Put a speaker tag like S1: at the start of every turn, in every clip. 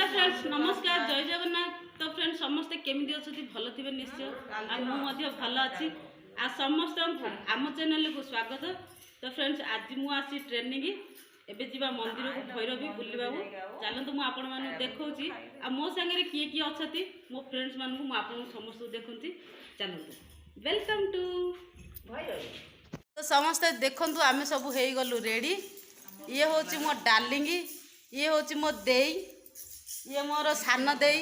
S1: Hi friends नमस्कार जय जगन्नाथ। तो फ्रेंड्स समस्ते केमिति अछथि भलो थिबे निश्चय आ मु मध्ये भलो अछि आ समस्त आम चैनल को स्वागत। तो फ्रेंड्स आज मु आसी ट्रेनिंग एबे जीवा मंदिर को भैरवी बुलिबाबू चलंतु मु आपण मानु देखौची आ मो संगे किए किए अछथि मो फ्रेंड्स मानु मु आपण समस्त देखौची चलंतु वेलकम टू भैरवी। तो समस्त देखंतु आमे सब हेई गलु रेडी। ये होची मो डार्लिंग ये होची मो देई ये मोर सान देई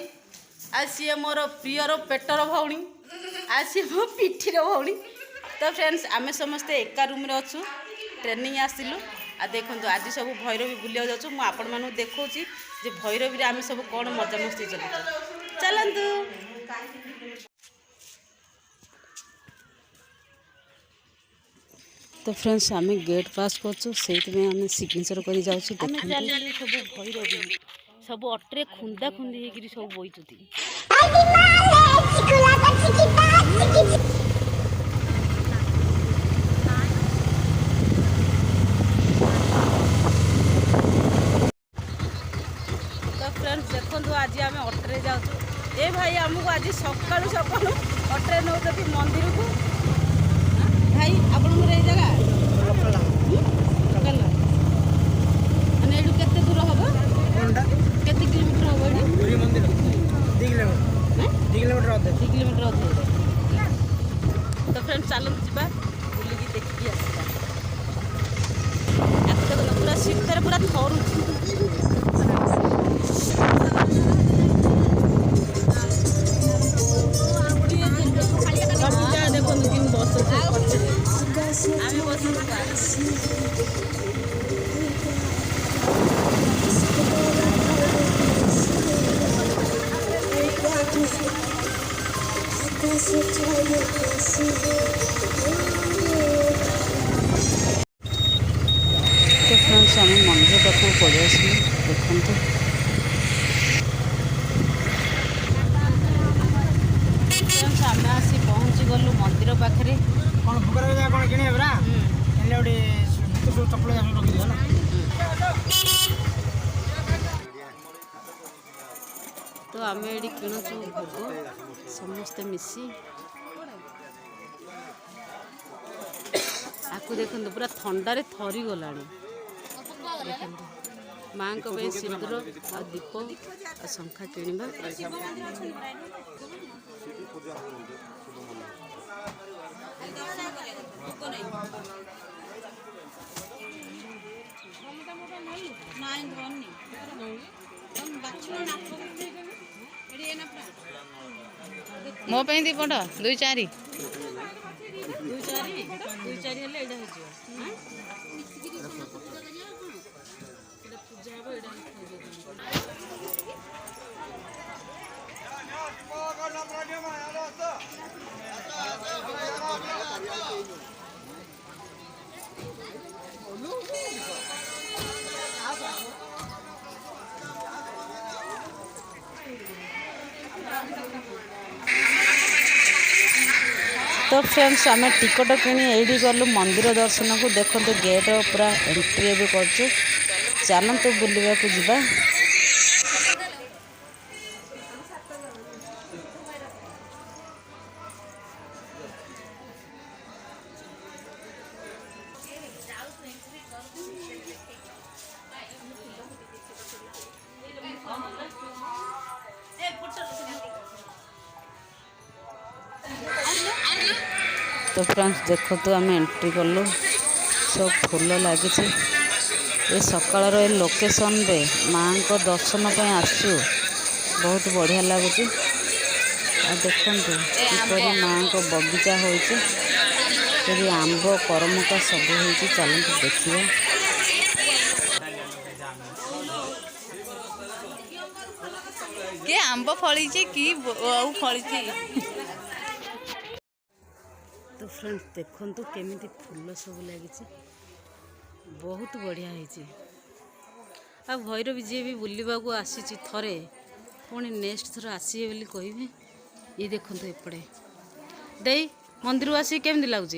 S1: आ सी मोर प्रियर पेटर भौणी आ सी मो पिठीर भौणी। तो फ्रेंड्स आमे समस्ते एका रूम रे अच्छु ट्रेनिंग आसिलु आ देखंतु आज सब भैरवी बुलिया जाउछु मु आपण मानु देखौची जे भैरवी रे आमे सब कोन मजा मस्ती चलु चलंतु। तो फ्रेंड्स आम गेट पास करछु सेइतमे आम सिग्नेचर करी जाउछु देखंतु सब भैरवी सब अट्रे खुंदा खुंदी हेगिरी सब बइचुती। तो फ्रेंड्स देखंतु आज आम अट्रे जाउछु ए भाई हमको आज सकाळु सकाळु अट्रे नउतती मंदिर को भाई आपन रे जगह लोकल माने एडु केते दूर हबो केते किलोमीटर हबो एडु पुरी मंदिर 2 किलोमीटर अधे। तो फ्रेंड्स चलन जिबा बुली की देखि आसीबा एत तो पूरा शीतर पूरा थरुची। देखो दिन बस आम बस तो फ्रेंड्स आम मंदिर पाक पड़े आस देखते फ्रेंड्स आम आसी पहुँची गलु मंदिर पाखे
S2: कौन भोगर कौन किणे बरा एले ओडी सब चपल जा रखि दियो ना।
S1: तो आम ये किणुचु भोग समस्ते मिसी आपको देखो पूरा थंडारे थरी गला माँ को सिंदूर आ दीप आ शंखा किणवा मो पे दीपट 2 4 तो फ्रेंड्स आम टिकट किणी ये गलु मंदिर दर्शन को देखो गेट पूरा एंट्री भी कर चलतु बुलवा को जीवा। तो फ्रेंड्स देखो तो आम एंट्री कलु सब फूल लगी ये सकाल लोकेशन रे माँ को दर्शन पे आसु बहुत बढ़िया लगुच देखु किपर माँ को बगीचा होती आंब करमका सब हो चलते देखिए। के आंब फली कि फली तो फ्रेंड्स देखु केमिति फूल सब लगी बहुत बढ़िया है। आ भैरवी जी भी बुलवा को आसी थरे पुणी नेक्स्ट थर आसिए बोली कहे ये देखो एपटे दे मंदिर आसी केमती लगुच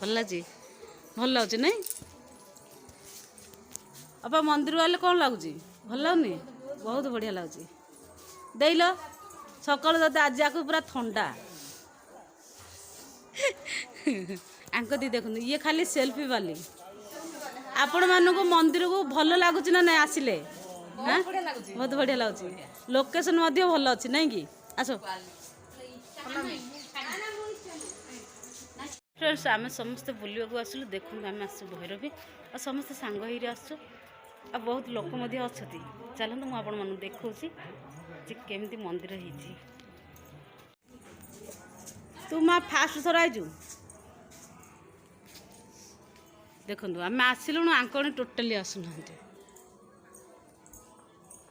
S1: भल लगे भल लगुच नहीं अपा मंदिर आले कौन लगुच भल लगुनि ବହୁତ ବଢ଼ିଆ ଲାଗୁଛି ଦେଇଲ ସକାଳୁ ଯଦି ଆଜି ଆକୁ ପୁରା ଥଣ୍ଡା ଆଙ୍କ ଦି ଦେଖନ୍ତୁ ଇଏ ଖାଲି ସେଲ୍ଫି ବାଲି ଆପଣମାନଙ୍କୁ ମନ୍ଦିରକୁ ଭଲ ଲାଗୁଛି ନା ନାଇଁ ଆସିଲେ ବହୁତ ବଢ଼ିଆ ଲାଗୁଛି ଲୋକେସନ୍ ମଧ୍ୟ ଭଲ ଅଛି ନାଇଁ କି ଆସ ଫ୍ରେଣ୍ଡସ୍ ଆମେ ସମସ୍ତେ ବୁଲିବାକୁ ଆସିଲୁ ଦେଖନ୍ତୁ ଆମେ ଆସିଛୁ ଭୈରବୀ ଆଉ ସମସ୍ତେ ସାଙ୍ଗ ହେଇକି ଆସିଛୁ ଆଉ ବହୁତ ଲୋକ ମଧ୍ୟ ଅଛନ୍ତି ଚାଲନ୍ତୁ ମୁଁ ଆପଣମାନଙ୍କୁ ଦେଖାଉଛି ଯେ କେମିତି ମନ୍ଦିର ହେଇଛି ତୁ ମା ଫାଷ୍ଟ ଥର ଆଇଛୁ ଦେଖନ୍ତୁ ଆମେ ଆସିଲୁଣୁ ଆଙ୍କଣେ ଟୋଟାଲି ଆସୁନାହାନ୍ତି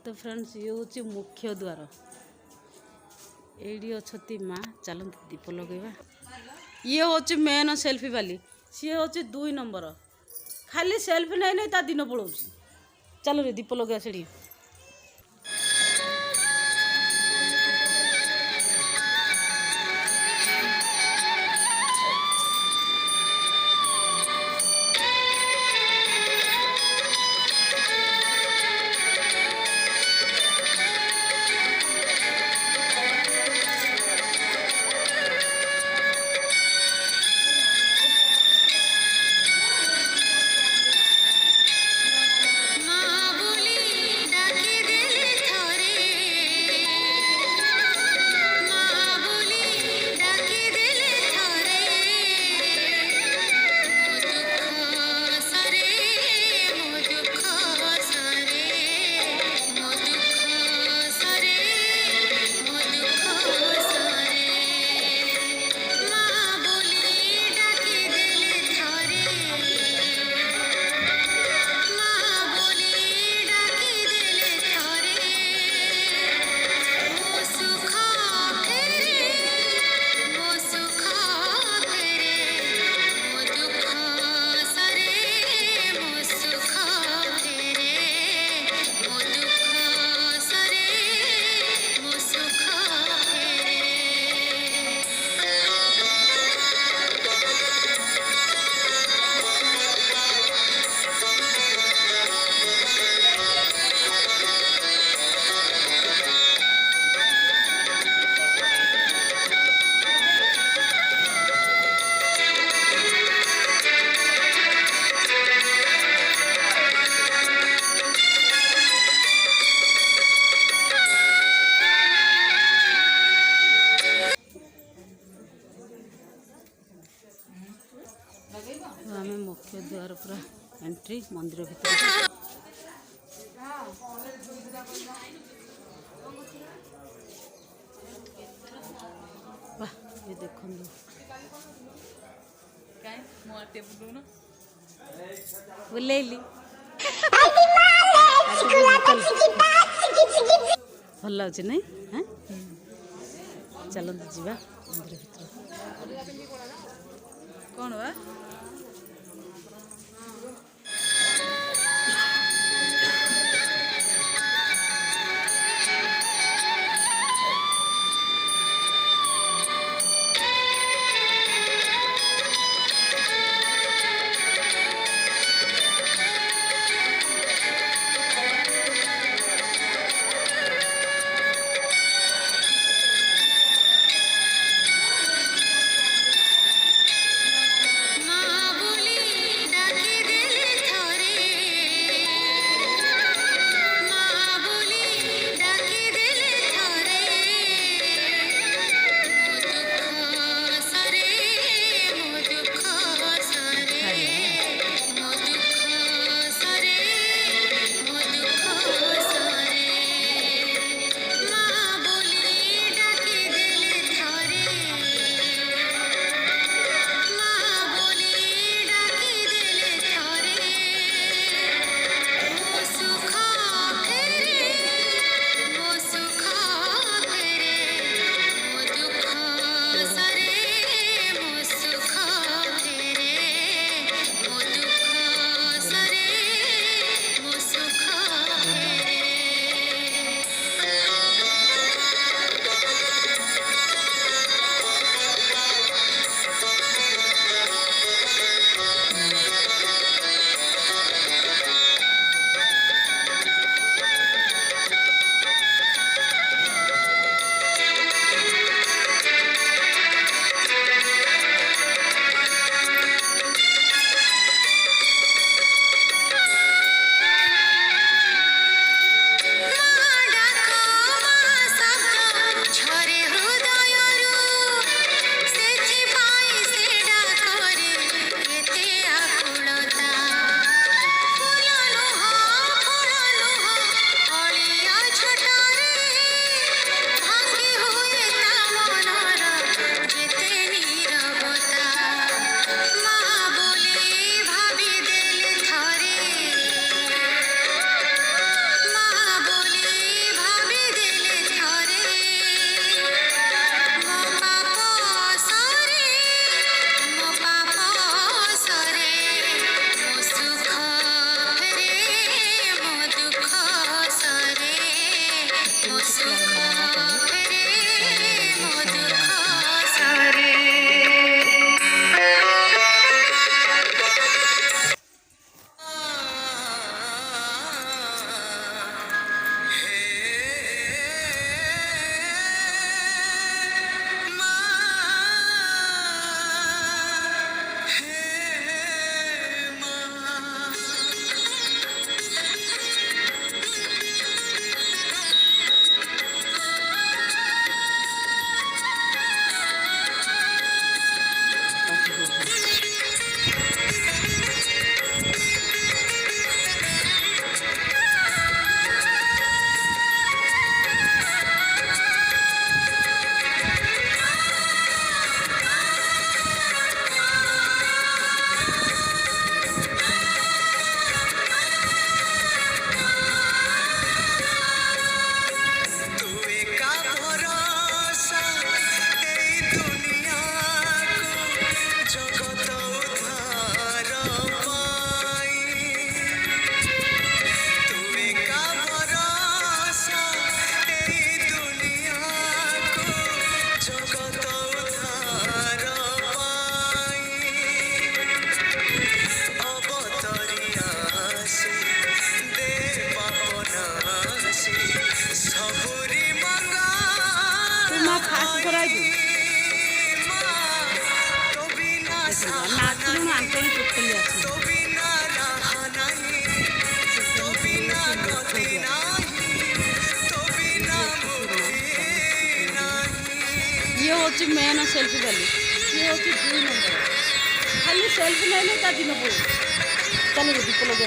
S1: ତ ଫ୍ରେଣ୍ଡସ୍ ଇଏ ହେଉଛି ମୁଖ୍ୟ ଦ୍ୱାର ଏଇଠି ଅଛନ୍ତି ମା ଚାଲନ୍ତୁ ଦୀପ ଲଗେଇବା ଇଏ ହେଉଛି ମେନ୍ ସେଲ୍ଫି ବାଲି ସିଏ ହେଉଛି 2 ନମ୍ବର ଖାଲି ସେଲ୍ଫି ନେଇ ନେଇ ତା ଦିନ ପଳାଉଛି ଚାଲ ରେ ଦୀପ ଲଗେଇବା ସେଠି ଆମେ ମୁଖ୍ୟ ଦ୍ୱାର ପୁରା ଏଣ୍ଟ୍ରି ମନ୍ଦିର ଭିତରେ ବାଃ ଏ ଦେଖନ୍ତୁ ବୁଲେଇଲି ଭଲ ଲାଗୁଛି ନାଇଁ ଚାଲନ୍ତୁ ଯିବା ମନ୍ଦିର ଭିତରେ କ'ଣ ବା ये हूँ मेन सेल्फी वाली, ये हूँ 2 नंबर खाली सेल्फी नहीं ता दिन को चलो दीप लगे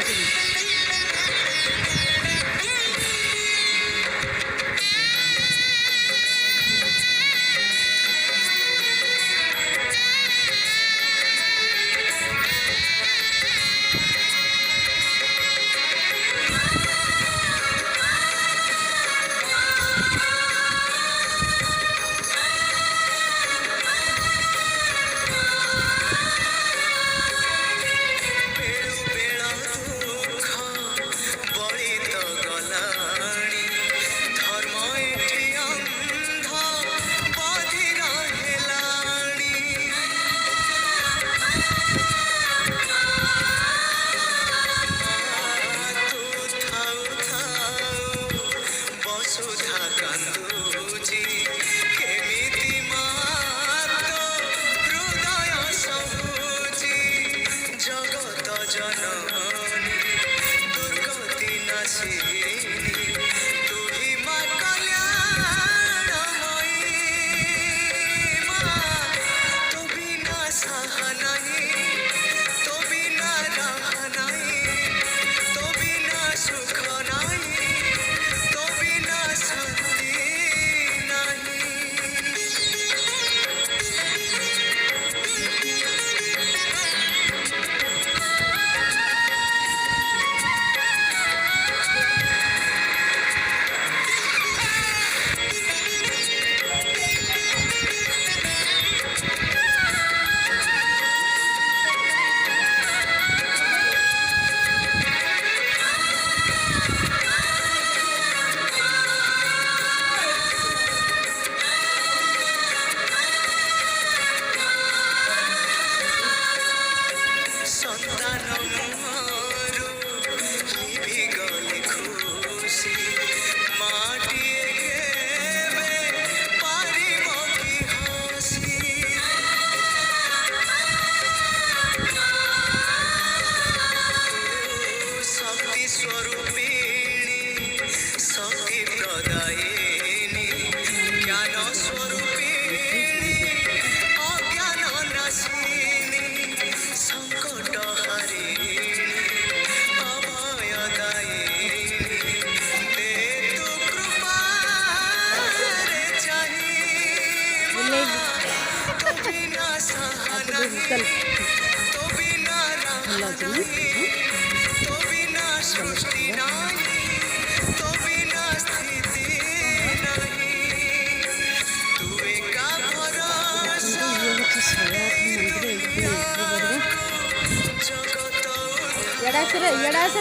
S1: आस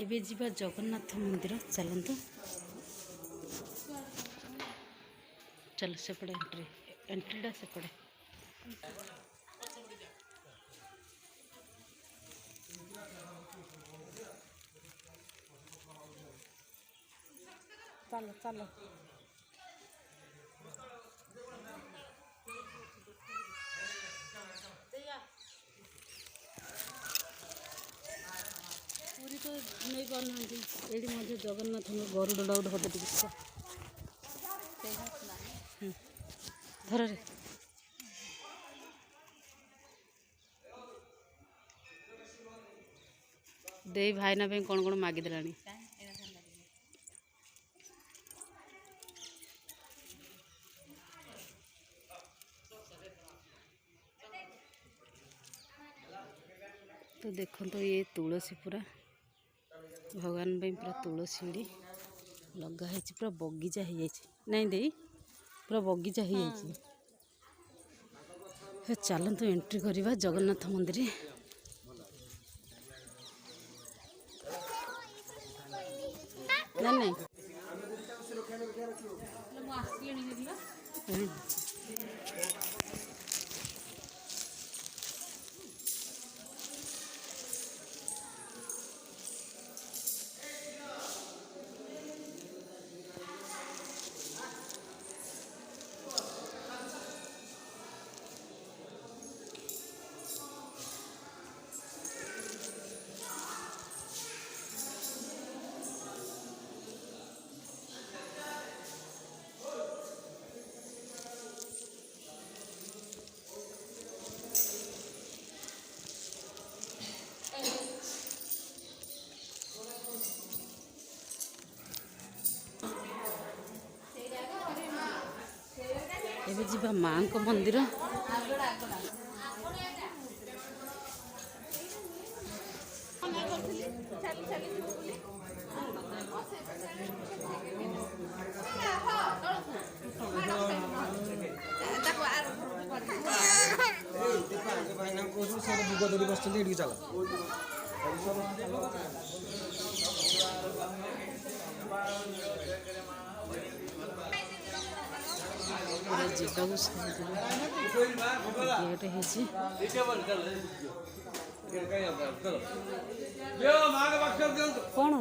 S1: एबे जीवा जगन्नाथ मंदिर चलतु चल सेपटे एंट्रीटा सेपटे चलो चलो पूरी तो नहीं पाना ये जगन्नाथ गरुड़ा गोटे हटे टे धर रे दे भाईना कौन कौन मागिदेला तो देखो तो ये तुलसी पूरा भगवान पूरा तुलसी लगा है पूरा बगीचा हो नहीं दे पूरा बगीचा हो चलतु एंट्री करवा जगन्नाथ मंदिर ना नहीं एबे जीवा माँ को मंदिर जीवा कौन है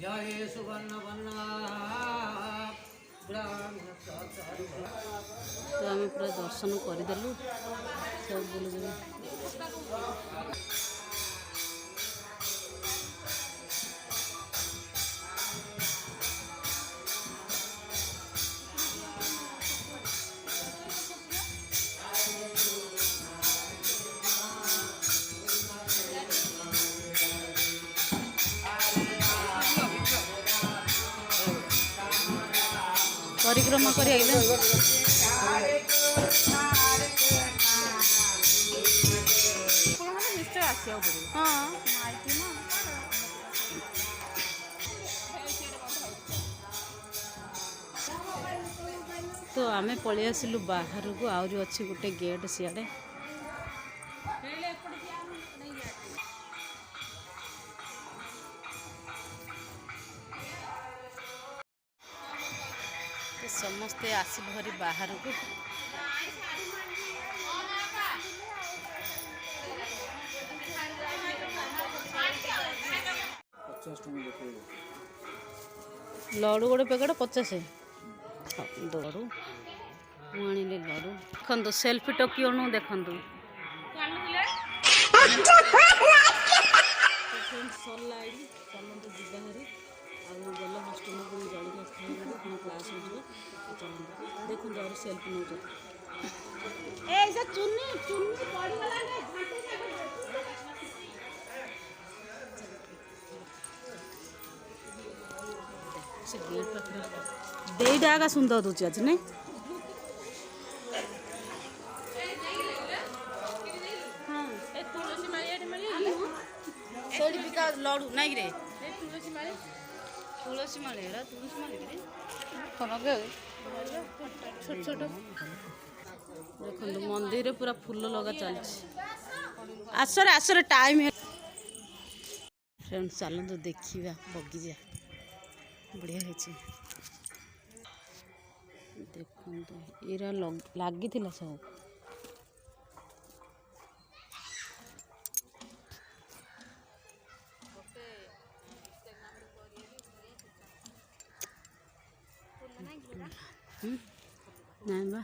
S2: जय सुवर्ण
S1: तो आम पूरा दर्शन करदेलु सब बोल परिक्रमा कर तो आमे पलि आसिलु बाहर को आहरी अच्छी गोटे गेट सियाड़े समस्ते आसिल भरी बाहर को लड़ू गोटे पैकेट 50 लड़ू मुझे लड़ू देखु सेल्फी टोकी अणु देखु सरला चलते जीवाहारी गल हस्टेल को जल्दी खाई क्लास हो देखो और सेल्फी नौ चुन्नी से गेट पाखे देईटा आगा सुंदर दूसरी आज नहीं हाँ ଚଢୁ ନାଇଁ ରେ ତୁଳସୀ ମାଳି ଏରା ତୁଳସୀ ମାଳି ରେ ଛୋଟ ଛୋଟ ଦେଖନ୍ତୁ ମନ୍ଦିରରେ ପୁରା ଫୁଲ ଲଗା ଚାଲିଛି। ଆସରେ ଟାଇମ୍ ଫ୍ରେଣ୍ଡ ଚାଲନ୍ତୁ ଦେଖିବା ବଗିଚା ବଢ଼ିଆ ହେଇଛି। ଦେଖନ୍ତୁ ଏରା ଲାଗିଥିଲା ସବୁ। ନାଇଁ ବା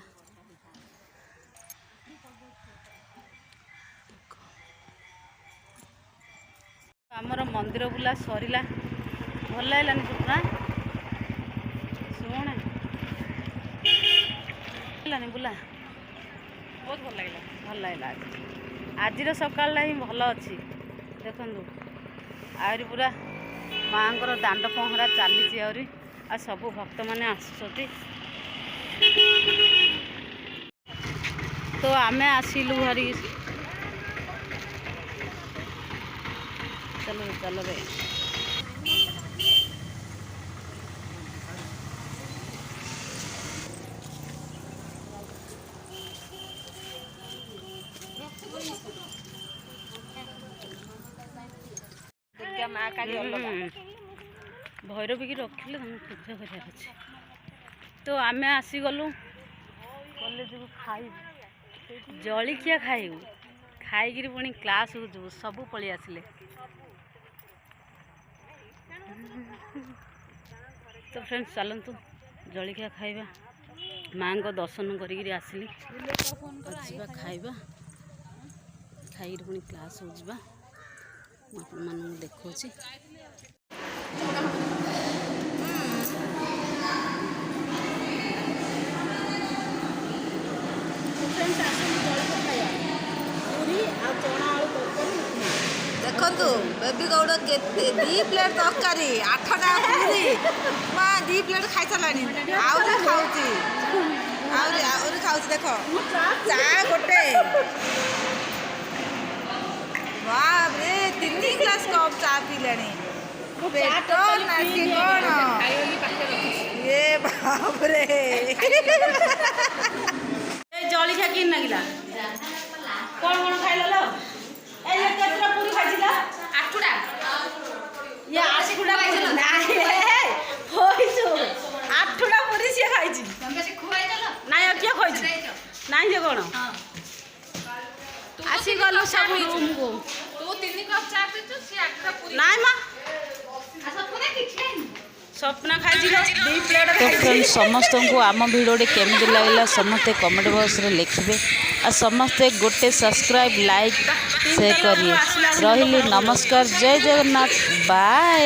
S1: ଆମର ମନ୍ଦିର ବୁଲା ସରିଲା। ଭଲ ଲାଗିଲାନି ପୁରା ଶୁଣେ ହେଲାନି ବୁଲା ବହୁତ ଭଲ ଲାଗିଲା ଆଜିର ସକାଳଟା ହିଁ ଭଲ ଅଛି। ଦେଖନ୍ତୁ ଆହୁରି ପୁରା ମାଆଙ୍କର ଦାଣ୍ଡ ପହଁରା ଚାଲିଛି ଆହୁରି ଆଉ ସବୁ ଭକ୍ତମାନେ ଆସୁଛନ୍ତି। ତ ଆମେ ଆସିଲୁ ଭାରି ଚାଲ ରେ ଭୈରବୀକି ରଖିଲେ ତାଙ୍କୁ ପୂଜା କରିବାର ଅଛି। ତ ଆମେ ଆସିଗଲୁ କଲେଜକୁ ଖାଇବୁ ଜଳିଖିଆ ଖାଇବୁ ଖାଇକିରି ପୁଣି କ୍ଲାସକୁ ଯିବୁ ସବୁ ପଳେଇ ଆସିଲେ। ତ ଫ୍ରେଣ୍ଡସ୍ ଚାଲନ୍ତୁ ଜଳିଖିଆ ଖାଇବା ମାଆଙ୍କ ଦର୍ଶନ କରିକିରି ଆସିଲି ଯିବା ଖାଇବା ଖାଇକିରି ପୁଣି କ୍ଲାସକୁ ଯିବା। ମୁଁ ଆପଣମାନଙ୍କୁ ଦେଖାଉଛି।
S3: ଦେଖନ୍ତୁ ବେବି ଗୌଡ଼ କେତେ 2 ପ୍ଲେଟ୍ ତରକାରୀ 8ଟା ପୁରୀ ମା 2 ପ୍ଲେଟ୍ ଖାଇସାରିଲାଣି ଆହୁରି ଖାଉଛି ଦେଖ ଚା ଗୋଟେ ବାପରେ 3 ଗ୍ଲାସ୍ କପ୍ ଚା ପିଇଲାଣି। ପେଟ ନାକି କ'ଣ ଏ ବାପରେ
S1: ଜଳିଖିଆ କି ଲାଗିଲା କ'ଣ ଖାଇଲ କେତେଟା ପୁରୀ ଖାଇছিল 8ଟା ଇଏ 8ଟା ହୋଇଛୁ 8ଟା ପୁରୀ ସିଏ ଖାଇଛି ନାଇଁ ଆଉ କିଏ ଖାଇଛି ନାଇଁ ଯେ କ'ଣ ଆସିଗଲୁ ସବୁ ରୁମ୍କୁ ନାଇଁ ମା ସ୍ୱପ୍ନ ଖାଇଛି 2 ପ୍ଲେଟ୍।
S4: तो फ्रेंड समस्त को आम भिडियोटी केमी लगे समस्ते कमेंट बॉक्स रे लिखिए और समस्ते गोटे सब्सक्राइब लाइक शेयर करिए। रही नमस्कार जय जगन्नाथ बाय।